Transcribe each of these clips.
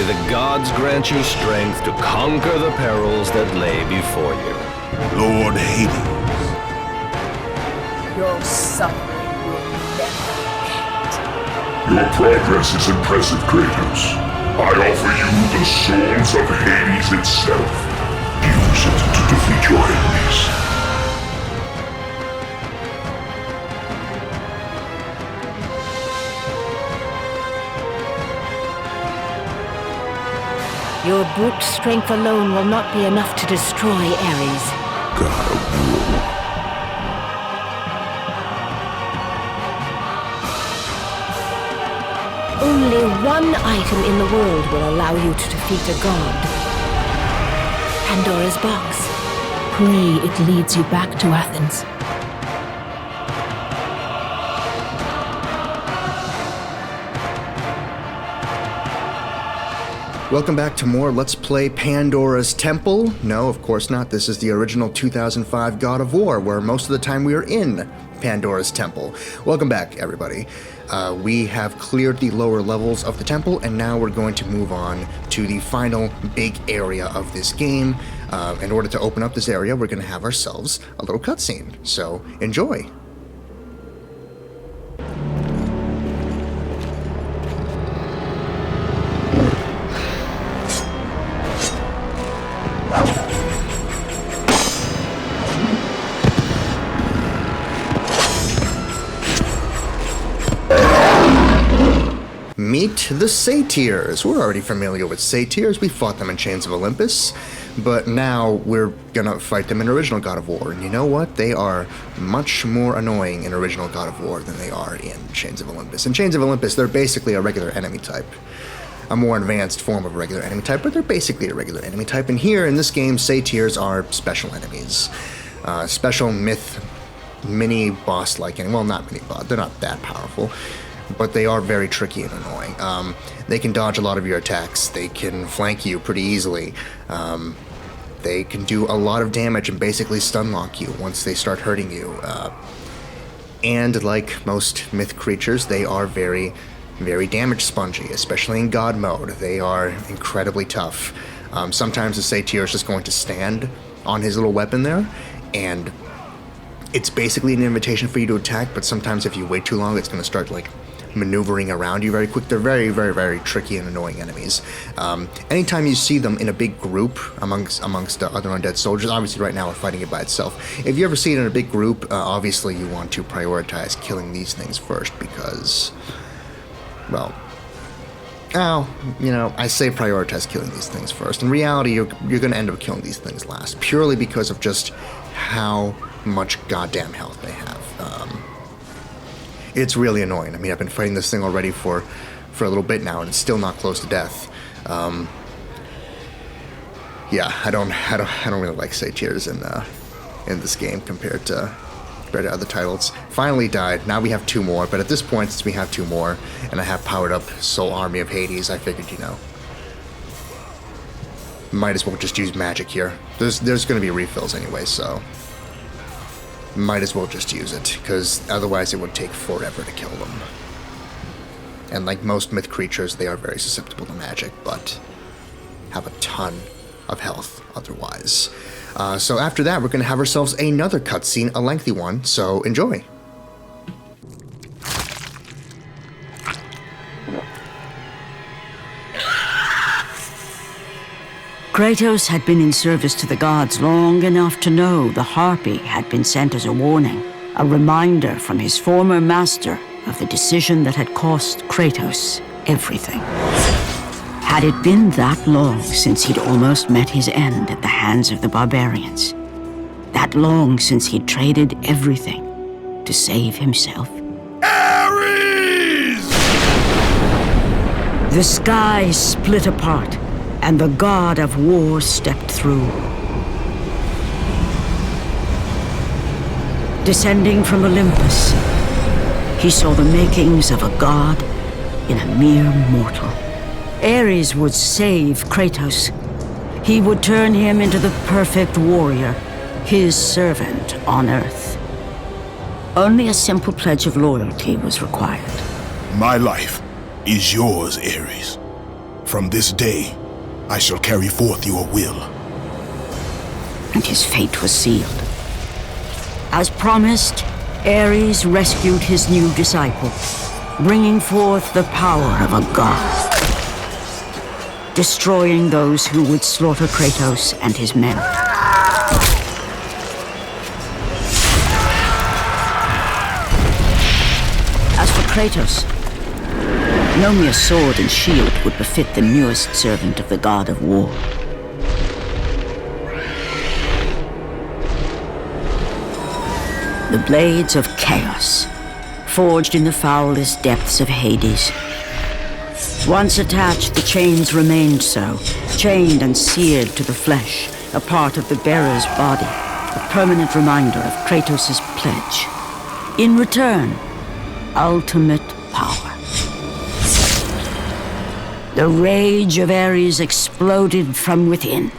the gods grant you strength to conquer the perils that lay before you. Lord Hades. Your suffering will never end. Your progress is impressive, Kratos. I offer you the souls of Hades itself. Use it to defeat your enemies. Your brute strength alone will not be enough to destroy Ares. God of War. Only one item in the world will allow you to defeat a god. Pandora's box. Pray it leads you back to Athens. Welcome back to more Let's Play Pandora's Temple. No, of course not. This is the original 2005 God of War, where most of the time we are in Pandora's Temple. Welcome back, everybody. We have cleared the lower levels of the temple, and now we're going to move on to the final big area of this game. In order to open up this area, we're going to have ourselves a little cutscene. So, enjoy. Meet the Satyrs. We're already familiar with Satyrs. We fought them in Chains of Olympus, but now we're gonna fight them in original God of War. And you know what? They are much more annoying in original God of War than they are in Chains of Olympus. In Chains of Olympus, they're basically a regular enemy type. A more advanced form of a regular enemy type, but they're basically a regular enemy type. And here in this game, Satyrs are special enemies. Special myth, mini-boss-like enemy. Well, not mini-boss. They're not that powerful. But they are very tricky and annoying. They can dodge a lot of your attacks. They can flank you pretty easily. They can do a lot of damage and basically stun lock you once they start hurting you. And like most myth creatures, they are very, very damage spongy, especially in God mode. They are incredibly tough. Sometimes the Satyr is just going to stand on his little weapon there, and it's basically an invitation for you to attack, but sometimes if you wait too long, it's going to start like maneuvering around you very quick. They're very, very, very tricky and annoying enemies. Anytime you see them in a big group amongst the other undead soldiers, obviously right now we're fighting it by itself. If you ever see it in a big group, obviously you want to prioritize killing these things first because, well, I say prioritize killing these things first. In reality, you're going to end up killing these things last, purely because of just how much goddamn health they have. It's really annoying. I mean, I've been fighting this thing already for a little bit now, and it's still not close to death. Yeah, I don't really like Satyrs in this game compared to other titles. Finally died. Now we have two more, but at this point, since we have two more, and I have powered up Soul Army of Hades, I figured, might as well just use magic here. There's going to be refills anyway, so might as well just use it, because otherwise it would take forever to kill them. And like most myth creatures, they are very susceptible to magic, but have a ton of health otherwise. So after that, we're going to have ourselves another cutscene, a lengthy one, so enjoy. Kratos had been in service to the gods long enough to know the Harpy had been sent as a warning, a reminder from his former master of the decision that had cost Kratos everything. Had it been that long since he'd almost met his end at the hands of the barbarians? That long since he'd traded everything to save himself? Ares! The sky split apart, and the god of war stepped through. Descending from Olympus, he saw the makings of a god in a mere mortal. Ares would save Kratos. He would turn him into the perfect warrior, his servant on Earth. Only a simple pledge of loyalty was required. My life is yours, Ares. From this day, I shall carry forth your will. And his fate was sealed. As promised, Ares rescued his new disciple, bringing forth the power of a god, destroying those who would slaughter Kratos and his men. As for Kratos, no mere sword and shield would befit the newest servant of the god of war. The blades of chaos, forged in the foulest depths of Hades. Once attached, the chains remained so, chained and seared to the flesh, a part of the bearer's body, a permanent reminder of Kratos' pledge. In return, ultimate power. The rage of Ares exploded from within.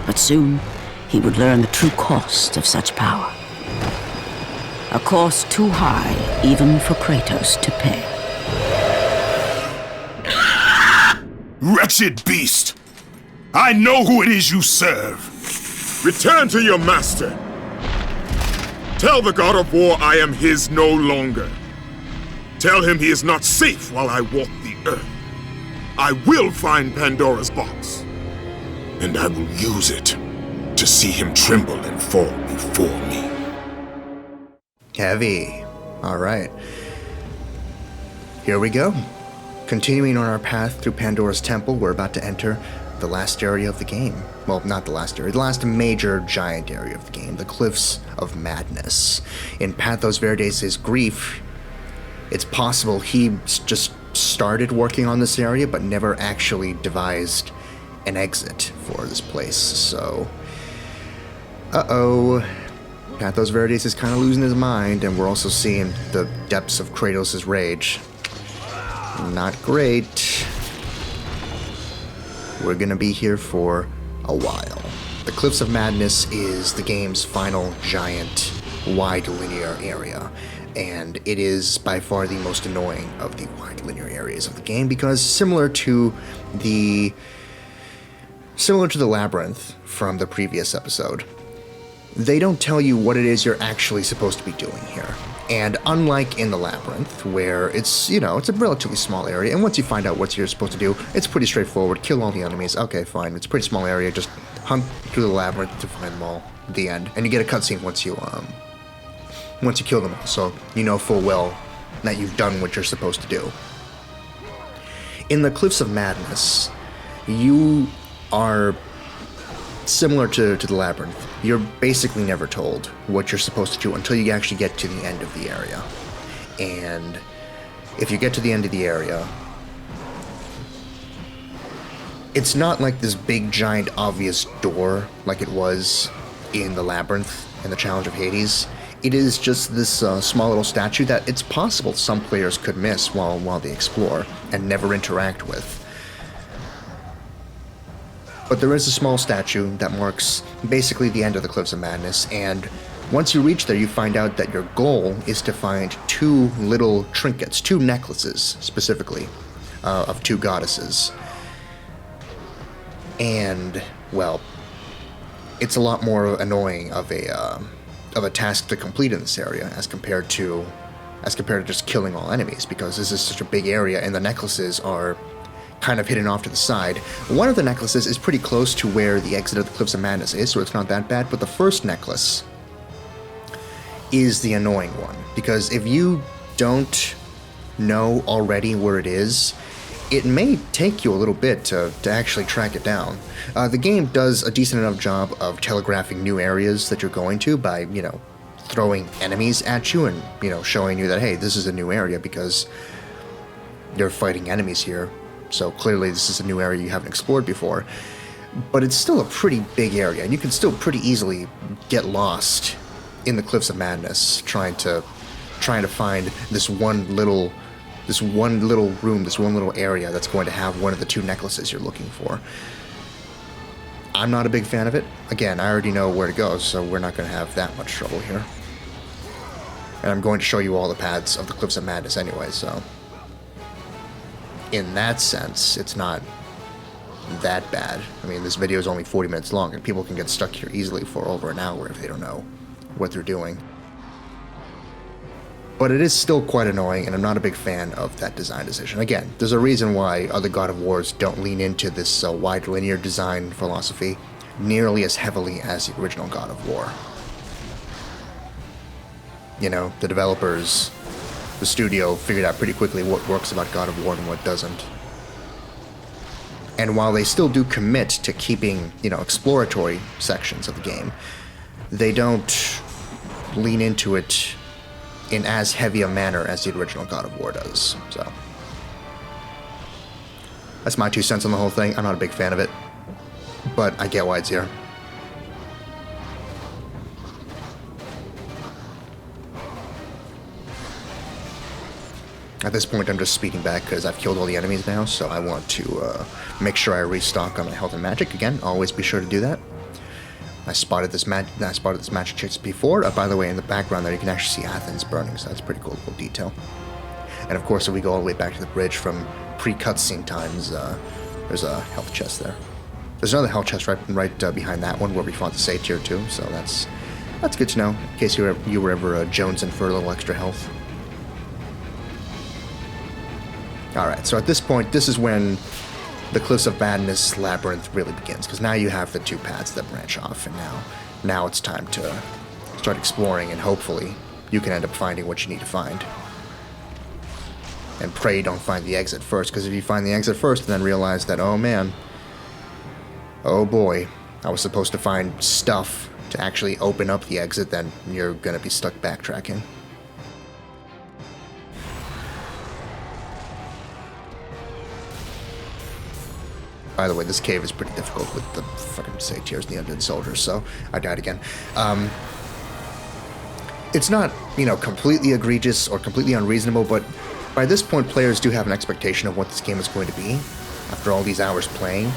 But soon, he would learn the true cost of such power. A cost too high even for Kratos to pay. Wretched beast! I know who it is you serve! Return to your master. Tell the god of war I am his no longer. Tell him he is not safe while I walk the earth. I will find Pandora's box, and I will use it to see him tremble and fall before me. Heavy. All right. Here we go. Continuing on our path through Pandora's temple, we're about to enter the last area of the game. Well, not the last area, the last major giant area of the game, the Cliffs of Madness. In Pathos Verdes' grief, it's possible he just started working on this area, but never actually devised an exit for this place, so... Uh-oh. Pathos Verdes is kind of losing his mind, and we're also seeing the depths of Kratos' rage. Not great. We're gonna be here for a while. The Cliffs of Madness is the game's final giant, wide linear area, and it is by far the most annoying of the wide linear areas of the game because similar to the labyrinth from the previous episode, they don't tell you what it is you're actually supposed to be doing here. And unlike in the labyrinth, where it's a relatively small area, and once you find out what you're supposed to do, it's pretty straightforward. Kill all the enemies. Okay, fine. It's a pretty small area. Just hunt through the labyrinth to find them all. The end. And you get a cutscene once you kill them all, so you know full well that you've done what you're supposed to do. In the Cliffs of Madness, you are similar to the labyrinth. You're basically never told what you're supposed to do until you actually get to the end of the area. And if you get to the end of the area, it's not like this big, giant, obvious door like it was in the labyrinth and the Challenge of Hades. It is just this small little statue that it's possible some players could miss while they explore and never interact with. But there is a small statue that marks basically the end of the Cliffs of Madness, and once you reach there, you find out that your goal is to find two little trinkets, two necklaces specifically, of two goddesses. And, well, it's a lot more annoying of a task to complete in this area as compared to just killing all enemies, because this is such a big area and the necklaces are kind of hidden off to the side. One of the necklaces is pretty close to where the exit of the Cliffs of Madness is, so it's not that bad, but the first necklace is the annoying one, because if you don't know already where it is, it may take you a little bit to actually track it down. The game does a decent enough job of telegraphing new areas that you're going to by, throwing enemies at you and, showing you that, hey, this is a new area because you're fighting enemies here. So clearly this is a new area you haven't explored before. But it's still a pretty big area, and you can still pretty easily get lost in the Cliffs of Madness trying to find this one little room, this one little area that's going to have one of the two necklaces you're looking for. I'm not a big fan of it. Again, I already know where to go, so we're not going to have that much trouble here. And I'm going to show you all the paths of the Cliffs of Madness anyway, so... in that sense, it's not that bad. I mean, this video is only 40 minutes long, and people can get stuck here easily for over an hour if they don't know what they're doing. But it is still quite annoying, and I'm not a big fan of that design decision. Again, there's a reason why other God of Wars don't lean into this wide linear design philosophy nearly as heavily as the original God of War. You know, the developers, the studio figured out pretty quickly what works about God of War and what doesn't. And while they still do commit to keeping, you know, exploratory sections of the game, they don't lean into it in as heavy a manner as the original God of War does. So that's my 2 cents on the whole thing. I'm not a big fan of it, but I get why it's here. At this point, I'm just speeding back because I've killed all the enemies now, so I want to make sure I restock on my health and magic. Again, always be sure to do that. I spotted this magic chest before. By the way, in the background there, you can actually see Athens burning, so that's a pretty cool detail. And of course, if we go all the way back to the bridge from pre-cutscene times, there's a health chest there. There's another health chest right behind that one where we fought the Satyr too, so that's good to know in case you were ever jonesing for a little extra health. Alright, so at this point, this is when the Cliffs of Madness labyrinth really begins, because now you have the 2 paths that branch off, and now it's time to start exploring, and hopefully you can end up finding what you need to find. And pray you don't find the exit first, because if you find the exit first and then realize that, oh man, oh boy, I was supposed to find stuff to actually open up the exit, then you're gonna be stuck backtracking. By the way, this cave is pretty difficult with the fucking Satyrs and the undead soldiers, so I died again. It's not, you know, completely egregious or completely unreasonable, but by this point, players do have an expectation of what this game is going to be after all these hours playing,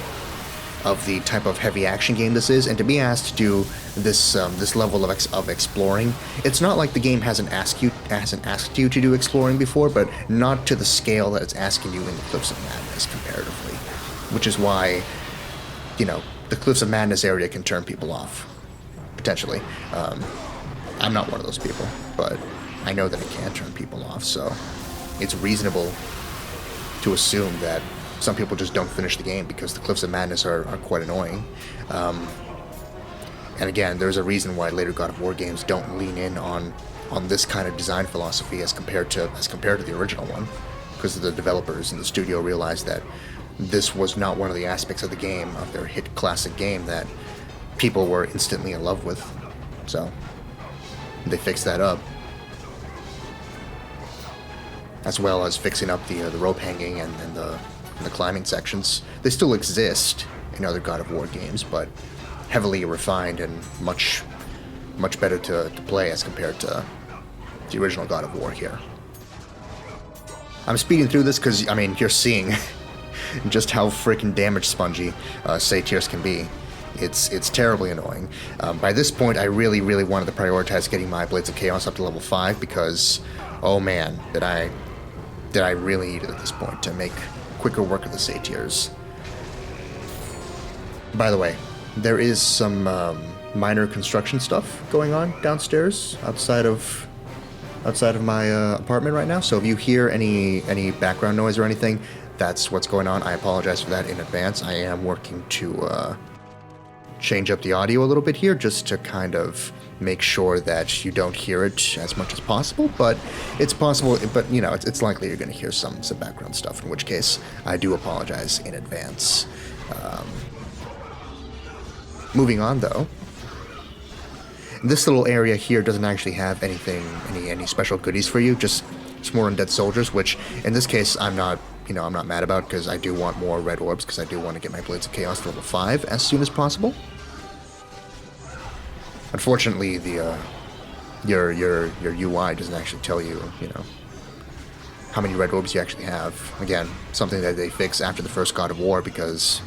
of the type of heavy action game this is, and to be asked to do this this level of exploring, it's not like the game hasn't asked you to do exploring before, but not to the scale that it's asking you in the Cliffs of Madness comparatively. Which is why, you know, the Cliffs of Madness area can turn people off, potentially. I'm not one of those people, but I know that it can turn people off, so it's reasonable to assume that some people just don't finish the game because the Cliffs of Madness are quite annoying. And again, there's a reason why later God of War games don't lean in on this kind of design philosophy as compared to the original one, because the developers and the studio realized that this was not one of the aspects of the game, of their hit classic game, that people were instantly in love with. So they fixed that up, as well as fixing up the rope hanging and the climbing sections. They still exist in other God of War games, but heavily refined and much better to play as compared to the original God of War here. I'm speeding through this because, I mean, you're seeing just how freaking damage spongy Satyrs can be. It's terribly annoying. By this point, I really wanted to prioritize getting my Blades of Chaos up to level 5 because, oh man, did I really need it at this point to make quicker work of the Satyrs. By the way, there is some minor construction stuff going on downstairs outside of my apartment right now. So if you hear any background noise or anything, that's what's going on. I apologize for that in advance. I am working to change up the audio a little bit here just to kind of make sure that you don't hear it as much as possible, but it's possible, but you know, it's likely you're going to hear some background stuff, in which case I do apologize in advance. Moving on though, this little area here doesn't actually have any special goodies for you, just more undead soldiers, which in this case I'm not mad about, because I do want more red orbs, because I do want to get my Blades of Chaos to level 5 as soon as possible. Unfortunately, your UI doesn't actually tell you, how many red orbs you actually have. Again, something that they fix after the first God of War, because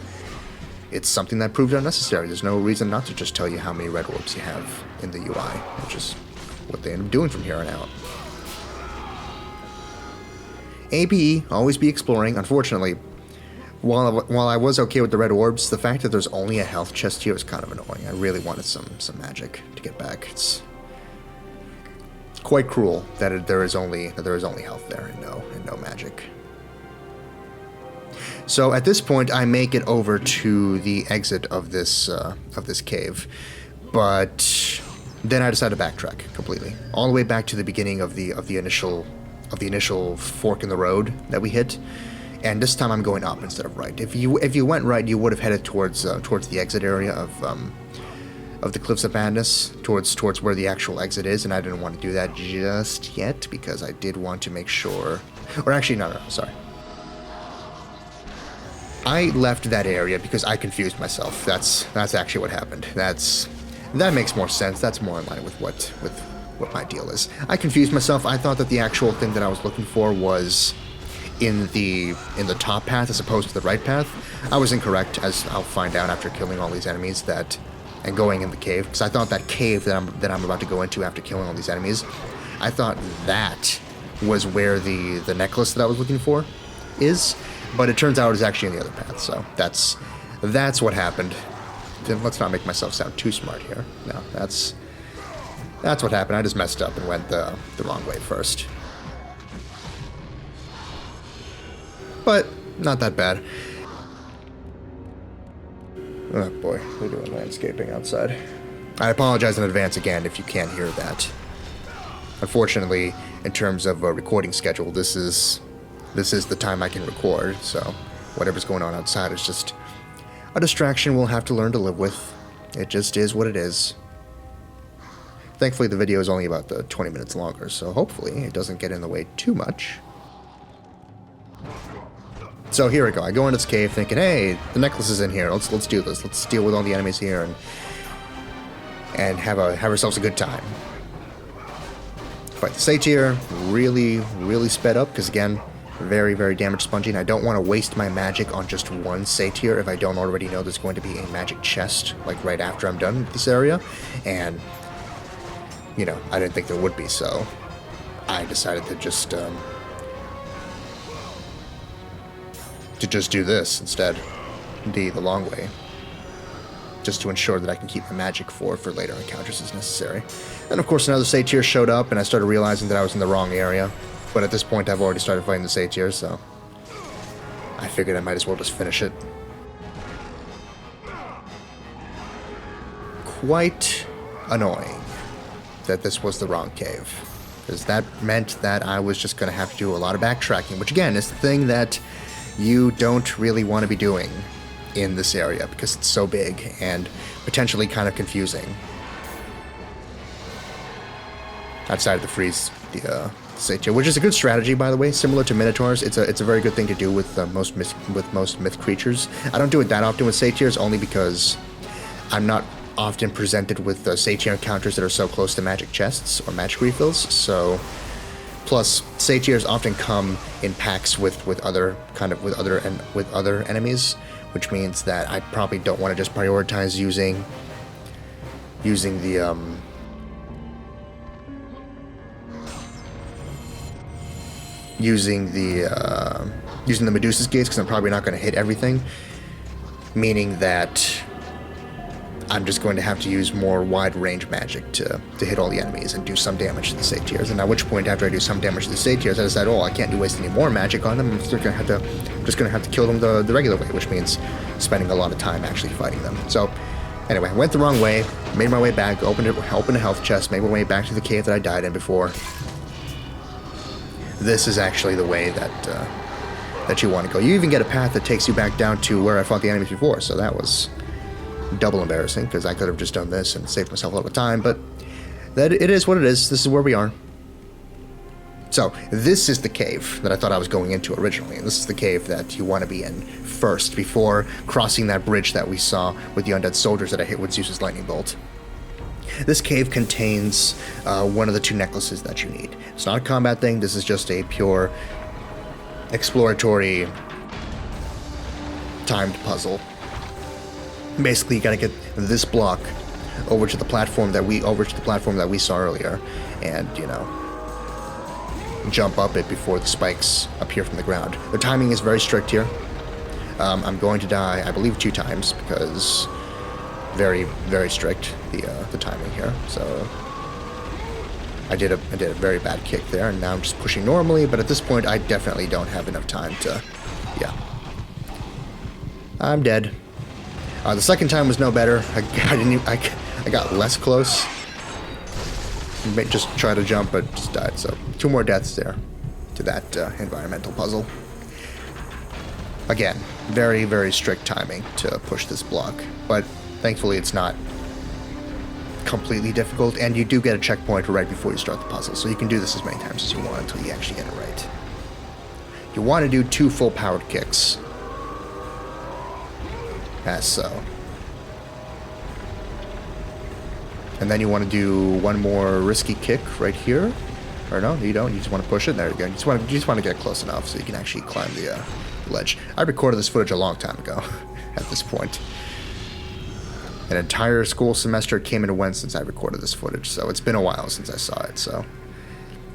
it's something that proved unnecessary. There's no reason not to just tell you how many red orbs you have in the UI, which is what they end up doing from here on out. APE, always be exploring. Unfortunately, while I was okay with the red orbs, the fact that there's only a health chest here is kind of annoying. I really wanted some magic to get back. It's quite cruel that there is only health there and no magic. So at this point, I make it over to the exit of this cave, but then I decide to backtrack completely, all the way back to the beginning of the initial fork in the road that we hit. And this time I'm going up instead of right. If you went right, you would have headed towards the exit area of the Cliffs of Madness, towards where the actual exit is, and I didn't want to do that just yet because I did want to make sure. Or actually, no, sorry. I left that area because I confused myself. That's actually what happened. That makes more sense. That's more in line with what my deal is. I confused myself. I thought that the actual thing that I was looking for was in the top path as opposed to the right path. I was incorrect, as I'll find out after killing all these enemies and going in the cave, because I thought that cave that I'm about to go into after killing all these enemies, I thought that was where the necklace that I was looking for is, but it turns out it's actually in the other path. So that's what happened. Then let's not make myself sound too smart here. No, that's what happened. I just messed up and went the wrong way first. But not that bad. Oh boy, we're doing landscaping outside. I apologize in advance again if you can't hear that. Unfortunately, in terms of a recording schedule, this is the time I can record, so whatever's going on outside is just a distraction we'll have to learn to live with. It just is what it is. Thankfully, the video is only about 20 minutes longer, so hopefully it doesn't get in the way too much. So here we go. I go into this cave thinking, hey, the necklace is in here. Let's do this. Let's deal with all the enemies here and have ourselves a good time. Fight the Satyr, really sped up, because again, very, very damage spongy, and I don't want to waste my magic on just one Satyr if I don't already know there's going to be a magic chest, like right after I'm done with this area, and, you know, I didn't think there would be, so I decided to just do this instead, the long way, just to ensure that I can keep my magic for later encounters as necessary. And of course another Satyr showed up, and I started realizing that I was in the wrong area, but at this point I've already started fighting the Satyr, so I figured I might as well just finish it. Quite annoying that this was the wrong cave, because that meant that I was just going to have to do a lot of backtracking, which again is the thing that you don't really want to be doing in this area because it's so big and potentially kind of confusing. I decided to freeze the Satyr, which is a good strategy, by the way. Similar to Minotaurs, it's a very good thing to do with most myth creatures. I don't do it that often with Satyrs, only because I'm not often presented with Satyr encounters that are so close to magic chests or magic refills. So, plus Satyrs often come in packs with other enemies, which means that I probably don't want to just prioritize using the Medusa's Gates, because I'm probably not going to hit everything, meaning that I'm just going to have to use more wide-range magic to hit all the enemies and do some damage to the Satyrs. And at which point, after I do some damage to the Satyrs, I decide, oh, I can't waste any more magic on them. I'm just going to have to kill them the regular way, which means spending a lot of time actually fighting them. So, anyway, I went the wrong way, made my way back, opened a health chest, made my way back to the cave that I died in before. This is actually the way that you want to go. You even get a path that takes you back down to where I fought the enemies before, so that was double embarrassing, because I could have just done this and saved myself a lot of time, but it is what it is. This is where we are. So, this is the cave that I thought I was going into originally, and this is the cave that you want to be in first, before crossing that bridge that we saw with the undead soldiers that I hit with Zeus's lightning bolt. This cave contains one of the two necklaces that you need. It's not a combat thing, this is just a pure exploratory timed puzzle. Basically, you gotta get this block over to the platform that we saw earlier, and jump up it before the spikes appear from the ground. The timing is very strict here. I'm going to die, I believe, 2 times because very, very strict the timing here. So I did a very bad kick there, and now I'm just pushing normally. But at this point, I definitely don't have enough time to. Yeah, I'm dead. The second time was no better. I got less close. Just try to jump, but just died. So 2 more deaths there to that environmental puzzle. Again, very, very strict timing to push this block, but thankfully it's not completely difficult, and you do get a checkpoint right before you start the puzzle, so you can do this as many times as you want until you actually get it right. You want to do 2 full-powered kicks. As so. And then you want to do 1 more risky kick right here. Or no, you don't. You just want to push it. There you go. You just want to get close enough so you can actually climb the ledge. I recorded this footage a long time ago at this point. An entire school semester came and went since I recorded this footage, so it's been a while since I saw it. So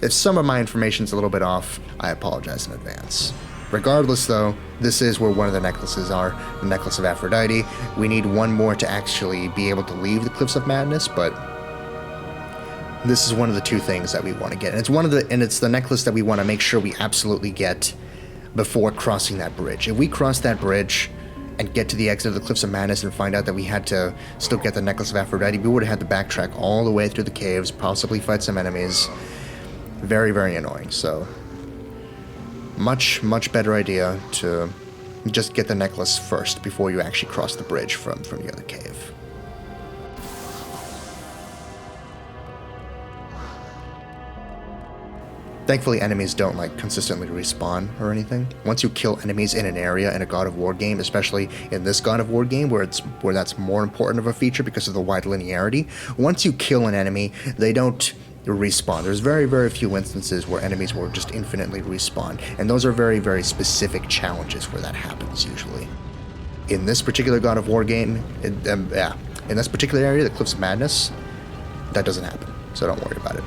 if some of my information's a little bit off, I apologize in advance. Regardless, though, this is where one of the necklaces are, the Necklace of Aphrodite. We need 1 more to actually be able to leave the Cliffs of Madness, but this is one of the 2 things that we want to get. And it's the necklace that we want to make sure we absolutely get before crossing that bridge. If we cross that bridge and get to the exit of the Cliffs of Madness and find out that we had to still get the Necklace of Aphrodite, we would have had to backtrack all the way through the caves, possibly fight some enemies. Very, very annoying. So much, much better idea to just get the necklace first before you actually cross the bridge from the other cave. Thankfully, enemies don't consistently respawn or anything. Once you kill enemies in an area in a God of War game, especially in this God of War game where that's more important of a feature because of the wide linearity, once you kill an enemy, they don't respawn. There's very, very few instances where enemies will just infinitely respawn, and those are very, very specific challenges where that happens usually. In this particular God of War game, in this particular area, the Cliffs of Madness, that doesn't happen, so don't worry about it.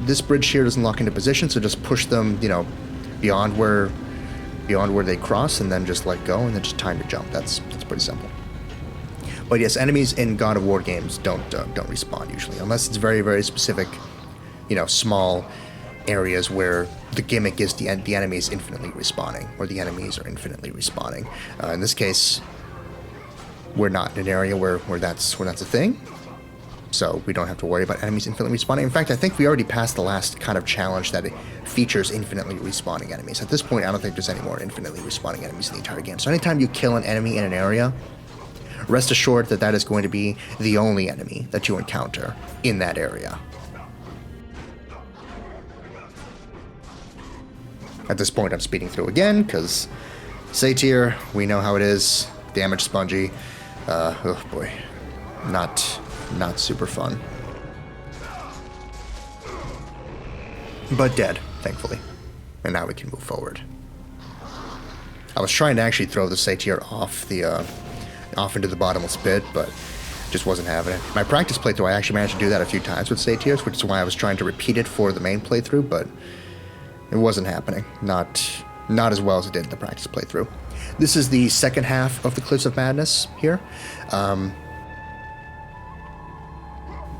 This bridge here doesn't lock into position, so just push them, beyond where they cross, and then just let go, and then just time to jump. That's pretty simple. But yes, enemies in God of War games don't respawn usually, unless it's very, very specific, small areas where the gimmick is the enemy is infinitely respawning, or the enemies are infinitely respawning. In this case, we're not in an area where that's a thing. So we don't have to worry about enemies infinitely respawning. In fact, I think we already passed the last kind of challenge that it features infinitely respawning enemies. At this point, I don't think there's any more infinitely respawning enemies in the entire game. So anytime you kill an enemy in an area, rest assured that is going to be the only enemy that you encounter in that area. At this point, I'm speeding through again, because Satyr, we know how it is. Damage spongy. Oh boy. Not super fun. But dead, thankfully. And now we can move forward. I was trying to actually throw the Satyr off into the bottomless pit, but just wasn't having it. My practice playthrough, I actually managed to do that a few times with Satyrs, which is why I was trying to repeat it for the main playthrough, but it wasn't happening. Not as well as it did in the practice playthrough. This is the second half of the Cliffs of Madness here.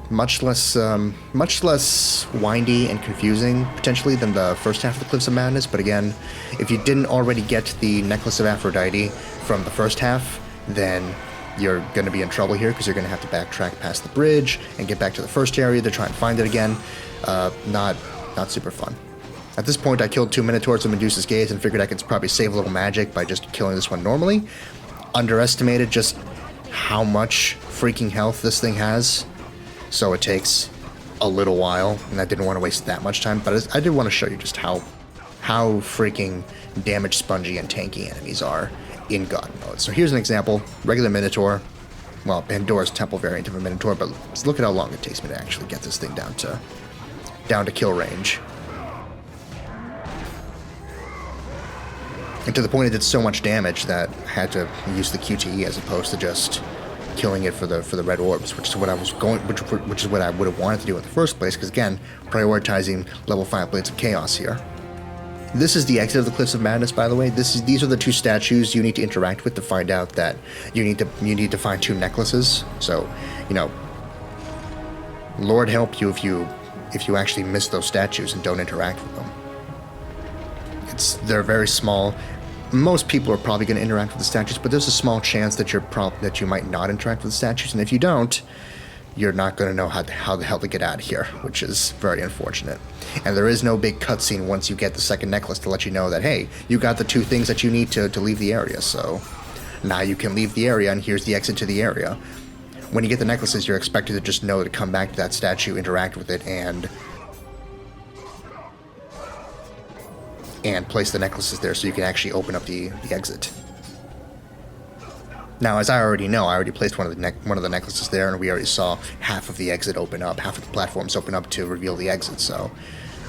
Much less windy and confusing, potentially, than the first half of the Cliffs of Madness, but again, if you didn't already get the Necklace of Aphrodite from the first half, then you're going to be in trouble here, because you're going to have to backtrack past the bridge and get back to the first area to try and find it again. Not super fun. At this point, I killed 2 Minotaurs of Medusa's Gaze and figured I could probably save a little magic by just killing this one normally. Underestimated just how much freaking health this thing has. So it takes a little while, and I didn't want to waste that much time, but I did want to show you just how freaking damage spongy and tanky enemies are in God mode. So here's an example. Regular Minotaur. Well, Pandora's Temple variant of a Minotaur, but look at how long it takes me to actually get this thing down to kill range. And to the point it did so much damage that I had to use the QTE as opposed to just killing it for the red orbs, which is what I was which is what I would have wanted to do in the first place. Because again, prioritizing level 5 Blades of Chaos here. This is the exit of the Cliffs of Madness, by the way. These are the 2 statues you need to interact with to find out that you need to find 2 necklaces. So, you know, Lord help you if you actually miss those statues and don't interact with them. They're very small. Most people are probably going to interact with the statues, but there's a small chance that you might not interact with the statues, and if you don't, you're not going to know how the hell to get out of here, which is very unfortunate. And there is no big cutscene once you get the second necklace to let you know that, hey, you got the 2 things that you need to leave the area, so now you can leave the area, and here's the exit to the area. When you get the necklaces, you're expected to just know to come back to that statue, interact with it, and place the necklaces there so you can actually open up the exit. Now, as I already know, I already placed one of the necklaces there, and we already saw half of the exit open up, half of the platforms open up to reveal the exit, so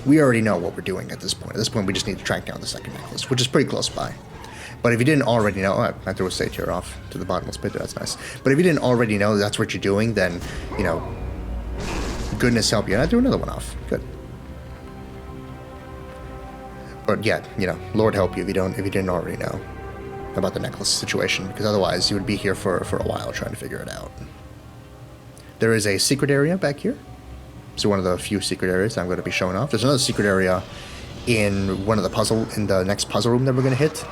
we already know what we're doing at this point. At this point, we just need to track down the second necklace, which is pretty close by. But if you didn't already know, I threw a Satyr off to the bottomless pit, that's nice. But if you didn't already know that's what you're doing, then, you know, goodness help you. And I threw another one off. Good. But yeah, you know, Lord help you if you didn't already know about the necklace situation, because otherwise you would be here for a while trying to figure it out. There is a secret area back here. So one of the few secret areas I'm going to be showing off. There's another secret area in the next puzzle room that we're going to hit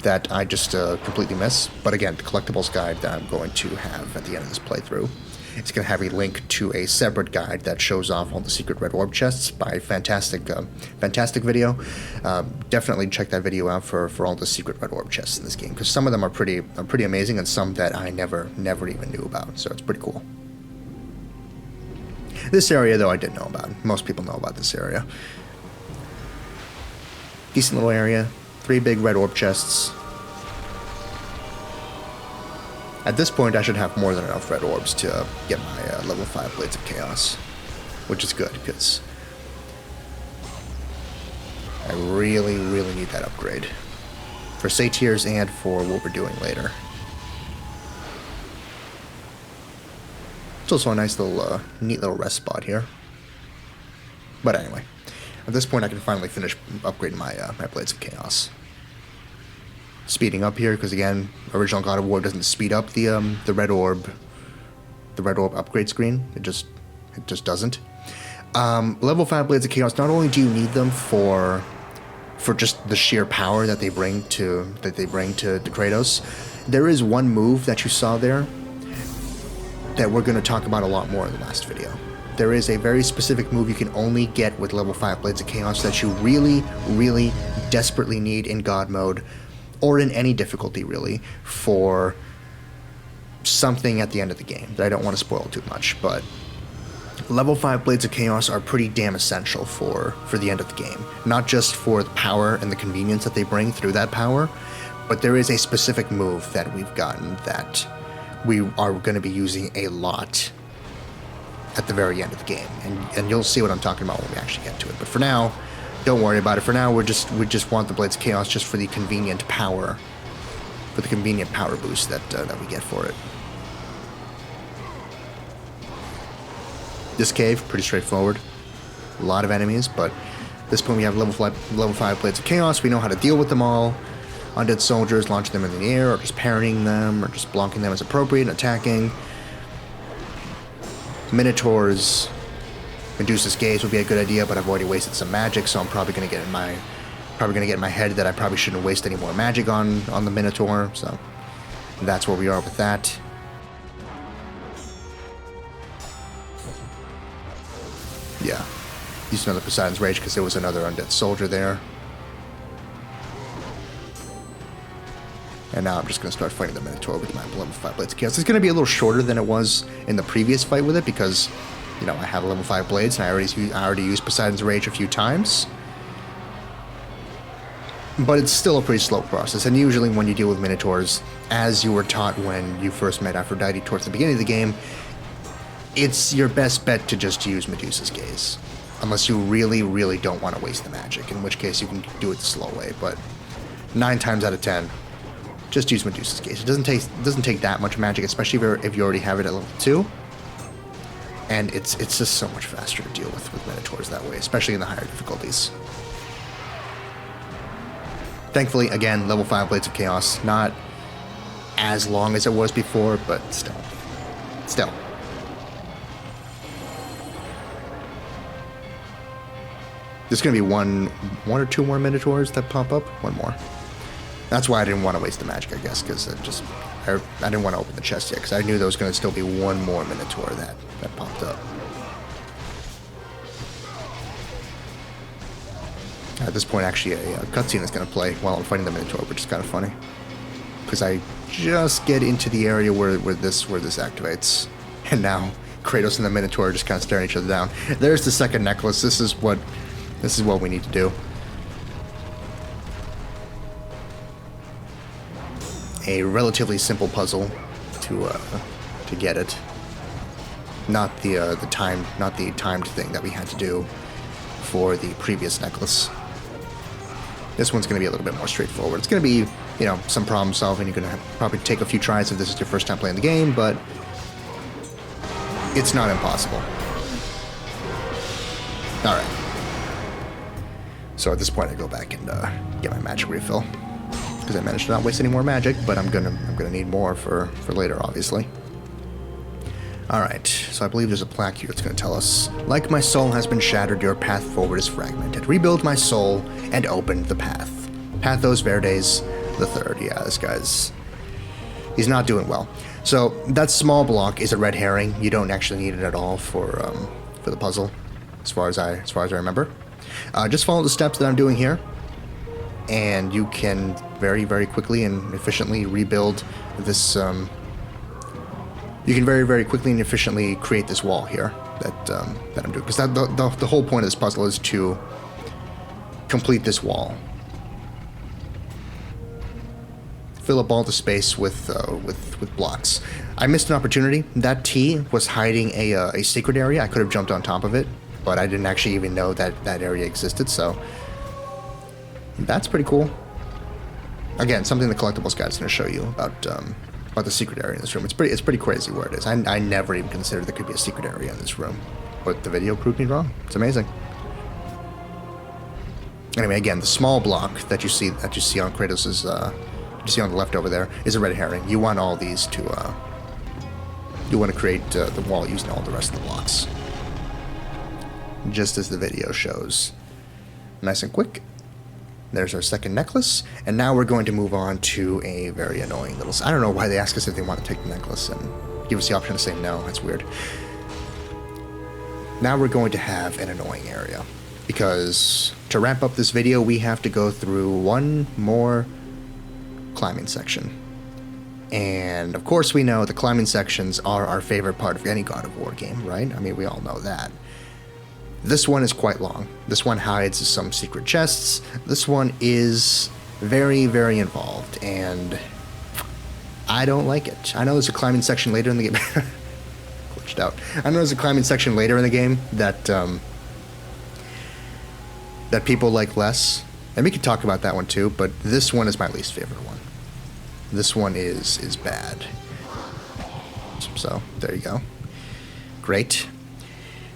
that I just completely miss. But again, the collectibles guide that I'm going to have at the end of this playthrough, it's going to have a link to a separate guide that shows off all the secret red orb chests by fantastic video. Definitely check that video out for all the secret red orb chests in this game, because some of them are pretty amazing, and some that I never even knew about. So it's pretty cool. This area, though, I didn't know about. Most people know about this area. Decent little area. 3 big red orb chests. At this point, I should have more than enough red orbs to get my level 5 Blades of Chaos, which is good, because I really need that upgrade for Satyrs and for what we're doing later. It's also a nice little, neat little rest spot here. But anyway, at this point, I can finally finish upgrading my Blades of Chaos. Speeding up here, because again, original God of War doesn't speed up the red orb upgrade screen. It just doesn't. Level 5 Blades of Chaos, not only do you need them for just the sheer power that they bring to the Kratos, there is one move that you saw there that we're going to talk about a lot more in the last video. There is a very specific move you can only get with level 5 Blades of Chaos that you really desperately need in God mode, or in any difficulty, really, for something at the end of the game that I don't want to spoil too much, but level 5 Blades of Chaos are pretty damn essential for the end of the game. Not just for the power and the convenience that they bring through that power, but there is a specific move that we've gotten that we are going to be using a lot at the very end of the game, and you'll see what I'm talking about when we actually get to it. But for now, don't worry about it. For now, we just want the Blades of Chaos just for the convenient power, boost that we get for it. This cave, pretty straightforward. A lot of enemies, but at this point we have level 5 Blades of Chaos. We know how to deal with them all. Undead soldiers, launching them in the air, or just parrying them, or just blocking them as appropriate and attacking. Minotaurs, Medusa's Gaze would be a good idea, but I've already wasted some magic, so I'm probably gonna get in my head that I probably shouldn't waste any more magic on the Minotaur. So that's where we are with that. Yeah, used another Poseidon's Rage because there was another undead soldier there. And now I'm just going to start fighting the Minotaur with my level 5 Blades of Chaos. It's going to be a little shorter than it was in the previous fight with it because, you know, I have level 5 blades and I already used Poseidon's Rage a few times. But it's still a pretty slow process, and usually when you deal with Minotaurs, as you were taught when you first met Aphrodite towards the beginning of the game, it's your best bet to just use Medusa's Gaze. Unless you really don't want to waste the magic, in which case you can do it the slow way, but 9 times out of 10, just use Medusa's Gaze. It doesn't take that much magic, especially if you already have it at level 2. And it's just so much faster to deal with Minotaurs that way, especially in the higher difficulties. Thankfully, again, level 5 Blades of Chaos, not as long as it was before, but still. There's going to be one or two more Minotaurs that pop up. One more. That's why I didn't want to waste the magic, I guess, because I didn't want to open the chest yet, because I knew there was going to still be one more Minotaur that popped up. At this point, actually, a cutscene is going to play while I'm fighting the Minotaur, which is kind of funny, because I just get into the area where this activates, and now Kratos and the Minotaur are just kind of staring each other down. There's the second necklace. This is what we need to do. A relatively simple puzzle to get it. Not the timed thing that we had to do for the previous necklace. This one's going to be a little bit more straightforward. It's going to be, some problem solving. You're going to probably take a few tries if this is your first time playing the game, but it's not impossible. All right. So at this point, I go back and get my magic refill, because I managed to not waste any more magic, but I'm gonna need more for later, obviously. All right. So I believe there's a plaque here that's gonna tell us, like my soul has been shattered, your path forward is fragmented. Rebuild my soul and open the path. Pathos Verdes the third. Yeah, this guy's he's not doing well. So that small block is a red herring. You don't actually need it at all for the puzzle, as far as I remember. Just follow the steps that I'm doing here, and you can very, very quickly and efficiently rebuild this. You can very, very quickly and efficiently create this wall here that I'm doing, because the whole point of this puzzle is to complete this wall. Fill up all the space with blocks. I missed an opportunity. That T was hiding a secret area. I could have jumped on top of it, but I didn't actually even know that area existed, so that's pretty cool. Again, something the collectibles guide is going to show you about the secret area in this room. It's pretty crazy where it is. I never even considered there could be a secret area in this room, but the video proved me wrong. It's amazing. Anyway, again, the small block that you see on Kratos's you see on the left over there is a red herring. You want all these to you want to create the wall using all the rest of the blocks, just as the video shows. Nice and quick. There's our second necklace, and now we're going to move on to a very annoying little... I don't know why they ask us if they want to take the necklace and give us the option to say no. That's weird. Now we're going to have an annoying area, because to wrap up this video, we have to go through one more climbing section. And of course we know the climbing sections are our favorite part of any God of War game, right? I mean, we all know that. This one is quite long. This one hides some secret chests. This one is very, very involved, and I don't like it. I know there's a climbing section later in the game. Glitched out. I know there's a climbing section later in the game that that people like less, and we could talk about that one too, but this one is my least favorite one. This one is bad. So, there you go. Great.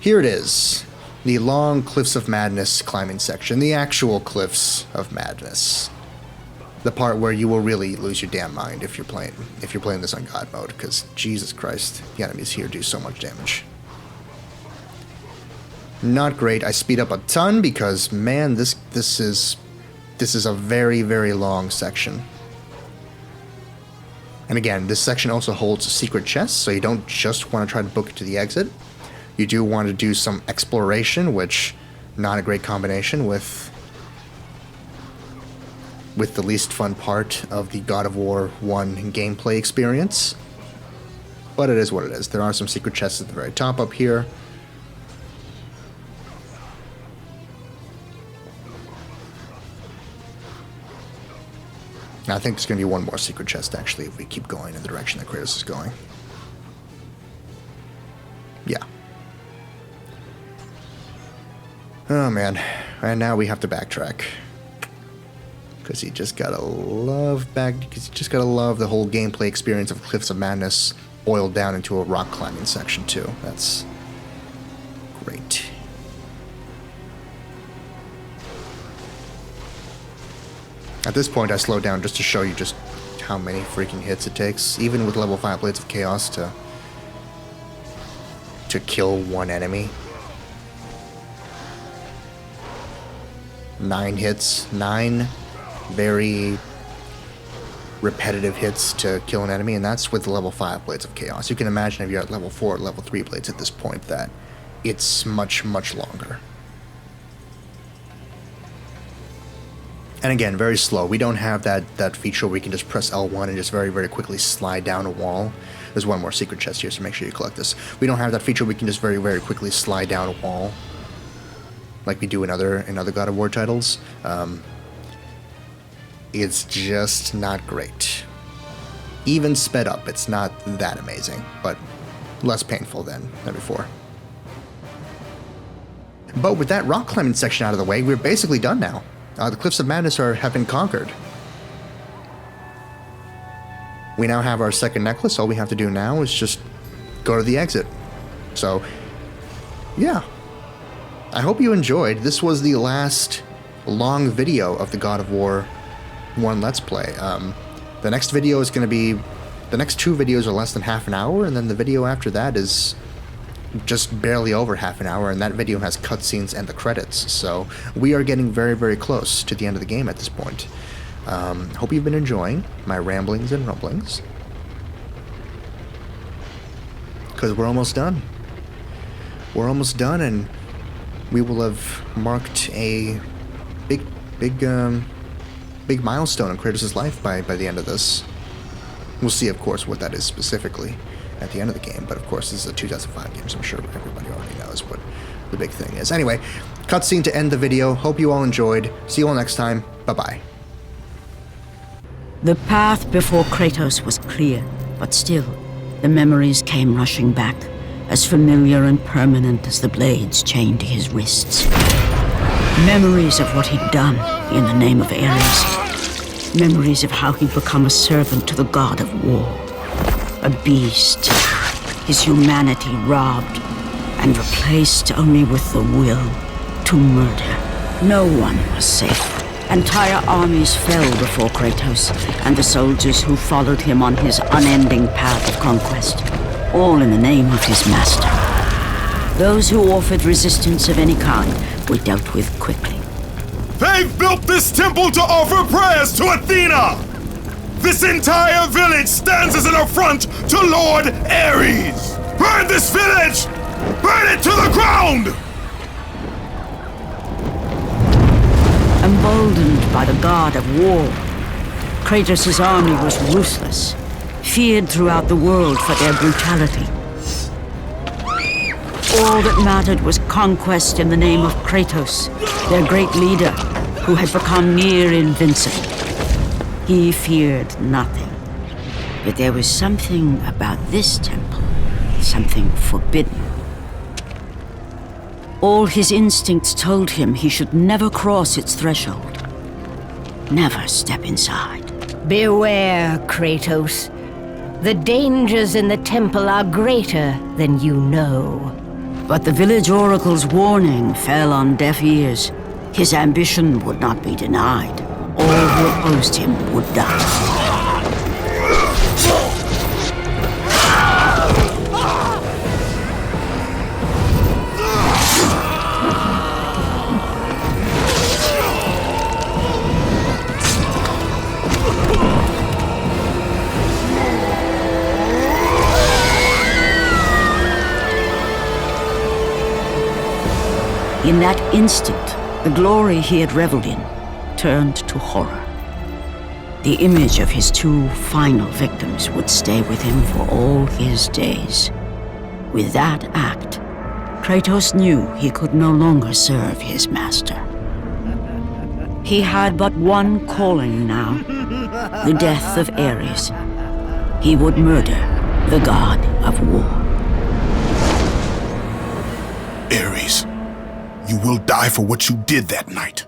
Here it is. The Long Cliffs of Madness climbing section. The actual Cliffs of Madness. The part where you will really lose your damn mind if you're playing this on God mode, because Jesus Christ, the enemies here do so much damage. Not great. I speed up a ton because, man, this is a very, very long section. And again, this section also holds secret chests, so you don't just want to try to book it to the exit. You do want to do some exploration, which not a great combination with the least fun part of the God of War 1 gameplay experience. But it is what it is. There are some secret chests at the very top up here. I think there's going to be one more secret chest, actually, if we keep going in the direction that Kratos is going. Yeah. Oh, man. And now we have to backtrack. Because you just gotta love the whole gameplay experience of Cliffs of Madness boiled down into a rock climbing section too. That's great. At this point I slowed down just to show you just how many freaking hits it takes, even with level 5 Blades of Chaos, to kill one enemy. 9 hits, 9 very repetitive hits to kill an enemy, and that's with level 5 Blades of Chaos. You can imagine if you're at level 4 or level 3 Blades at this point that it's much, much longer. And again, very slow. We don't have that feature where we can just press L1 and just very, very quickly slide down a wall. There's one more secret chest here, so make sure you collect this. We don't have that feature where we can just very, very quickly slide down a wall like we do in other God of War titles. It's just not great. Even sped up, it's not that amazing, but less painful than before. But with that rock climbing section out of the way, we're basically done now. The Cliffs of Madness have been conquered. We now have our second necklace. All we have to do now is just go to the exit. So, yeah. I hope you enjoyed. This was the last long video of the God of War 1 Let's Play. The next video is going to be... The next 2 videos are less than half an hour, and then the video after that is just barely over half an hour, and that video has cutscenes and the credits. So we are getting very, very close to the end of the game at this point. Hope you've been enjoying my ramblings and rumblings, because we're almost done. We're almost done, and we will have marked a big milestone in Kratos' life by the end of this. We'll see, of course, what that is specifically at the end of the game, but of course this is a 2005 game, so I'm sure everybody already knows what the big thing is. Anyway, cutscene to end the video. Hope you all enjoyed. See you all next time. Bye-bye. The path before Kratos was clear, but still, the memories came rushing back, as familiar and permanent as the blades chained to his wrists. Memories of what he'd done in the name of Ares. Memories of how he'd become a servant to the god of war. A beast, his humanity robbed and replaced only with the will to murder. No one was safe. Entire armies fell before Kratos and the soldiers who followed him on his unending path of conquest, all in the name of his master. Those who offered resistance of any kind were dealt with quickly. They've built this temple to offer prayers to Athena! This entire village stands as an affront to Lord Ares! Burn this village! Burn it to the ground! Emboldened by the god of war, Kratos' army was ruthless, feared throughout the world for their brutality. All that mattered was conquest in the name of Kratos, their great leader, who had become near invincible. He feared nothing, but there was something about this temple, something forbidden. All his instincts told him he should never cross its threshold, never step inside. Beware, Kratos. The dangers in the temple are greater than you know. But the village oracle's warning fell on deaf ears. His ambition would not be denied. All who opposed him would die. In that instant, the glory he had reveled in turned to horror. The image of his 2 final victims would stay with him for all his days. With that act, Kratos knew he could no longer serve his master. He had but one calling now, the death of Ares. He would murder the god of war. Ares, you will die for what you did that night.